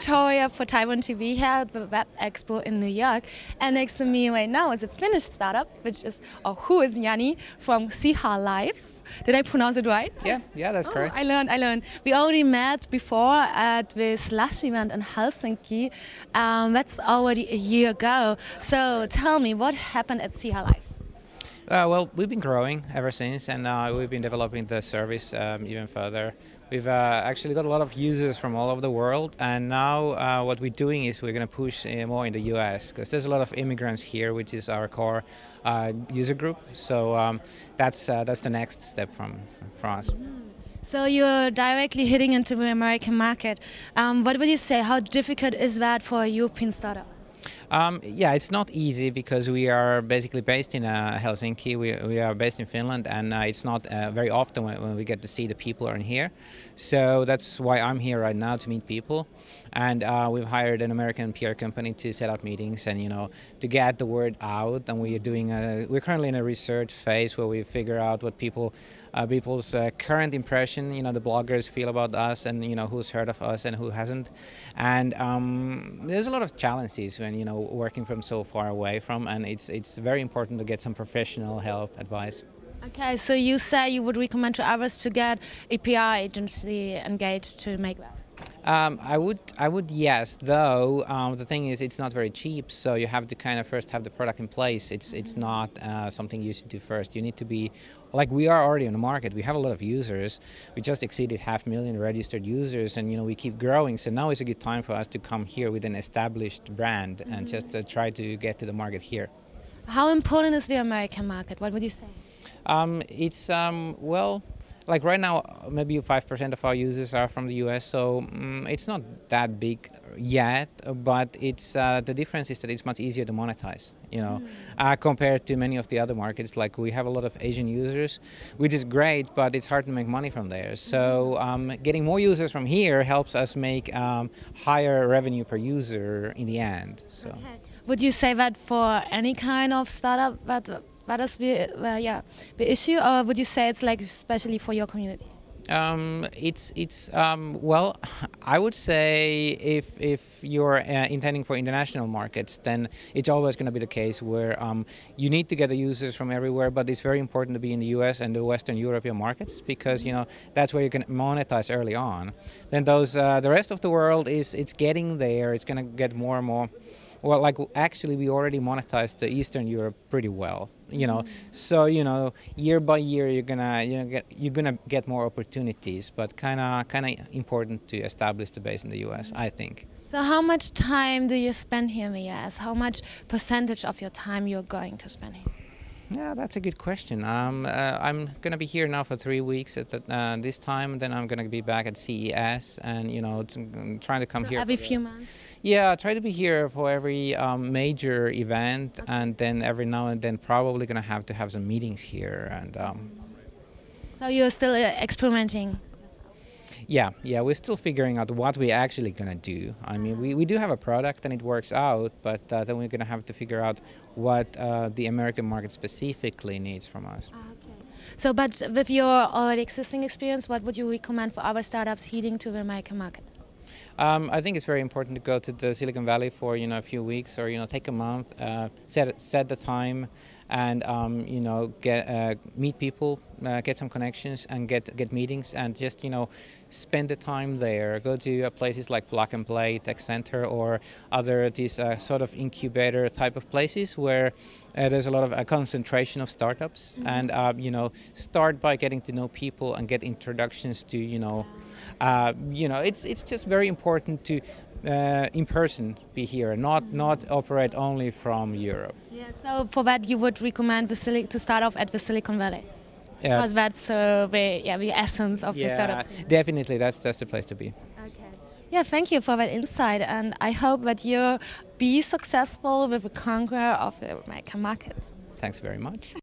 Victoria for Tiburon-TV here at the Web Expo in New York. And next to me right now is a Finnish startup, who is Jani from XIHA Life. Did I pronounce it right? Yeah, that's correct. I learned. We already met before at the Slush event in Helsinki. That's already a year ago. So tell me, what happened at XIHA Life? Well, we've been growing ever since, and we've been developing the service even further. We've actually got a lot of users from all over the world, and now what we're doing is we're going to push more in the US, because there's a lot of immigrants here, which is our core user group. So that's the next step from us. So you're directly hitting into the American market. What would you say? How difficult is that for a European startup? Yeah, it's not easy because we are basically based in Helsinki. We are based in Finland, and it's not very often when we get to see the people are in here. So that's why I'm here right now, to meet people. And we've hired an American PR company to set up meetings and to get the word out. And we're currently in a research phase where we figure out what people's current impression, the bloggers feel about us, and who's heard of us and who hasn't. And there's a lot of challenges when working from so far away from, and it's very important to get some professional help, advice. Okay, so you say you would recommend to others to get a PR agency engaged to make that? I would, yes. Though the thing is, it's not very cheap. So you have to kind of first have the product in place. It's not something you should do first. You need to be like we are already on the market. We have a lot of users. We just exceeded 500,000 registered users, and we keep growing. So now is a good time for us to come here with an established brand and just try to get to the market here. How important is the American market? What would you say? It's well. Like right now, maybe 5% of our users are from the US, so it's not that big yet. But it's the difference is that it's much easier to monetize, compared to many of the other markets. Like we have a lot of Asian users, which is great, but it's hard to make money from there. So getting more users from here helps us make higher revenue per user in the end. So. Okay. Would you say that for any kind of startup that is the issue, or would you say it's like especially for your community? Well, I would say if you're intending for international markets, then it's always going to be the case where you need to get the users from everywhere, but it's very important to be in the US and the Western European markets, because that's where you can monetize early on. Then the rest of the world it's getting there. It's going to get more and more. Well, like actually, we already monetized the Eastern Europe pretty well, So year by year, you're gonna get more opportunities, but kind of important to establish the base in the U.S. I think. So how much time do you spend here in the U.S.? How much percentage of your time you're going to spend here? Yeah, that's a good question. I'm gonna be here now for 3 weeks at this time. Then I'm gonna be back at CES, and trying to come here every few months. Yeah, try to be here for every major event, and then every now and then probably gonna have to have some meetings here. And so you're still experimenting. Yeah, we're still figuring out what we're actually gonna do. I mean, we do have a product and it works out, but then we're gonna have to figure out what the American market specifically needs from us. Okay. So, but with your already existing experience, what would you recommend for other startups heading to the American market? I think it's very important to go to the Silicon Valley for a few weeks, or take a month, set the time, and meet people, get some connections, and get meetings, and just spend the time there. Go to places like Plug and Play, Tech Center, or other these sort of incubator type of places where there's a lot of concentration of startups, and start by getting to know people and get introductions to it's just very important to in person be here, not operate only from Europe. Yeah. So for that, you would recommend to start off at the Silicon Valley, because that's the essence of the startup scene. Definitely, that's the place to be. Okay. Yeah. Thank you for that insight, and I hope that you be successful with the conquer of the American market. Thanks very much.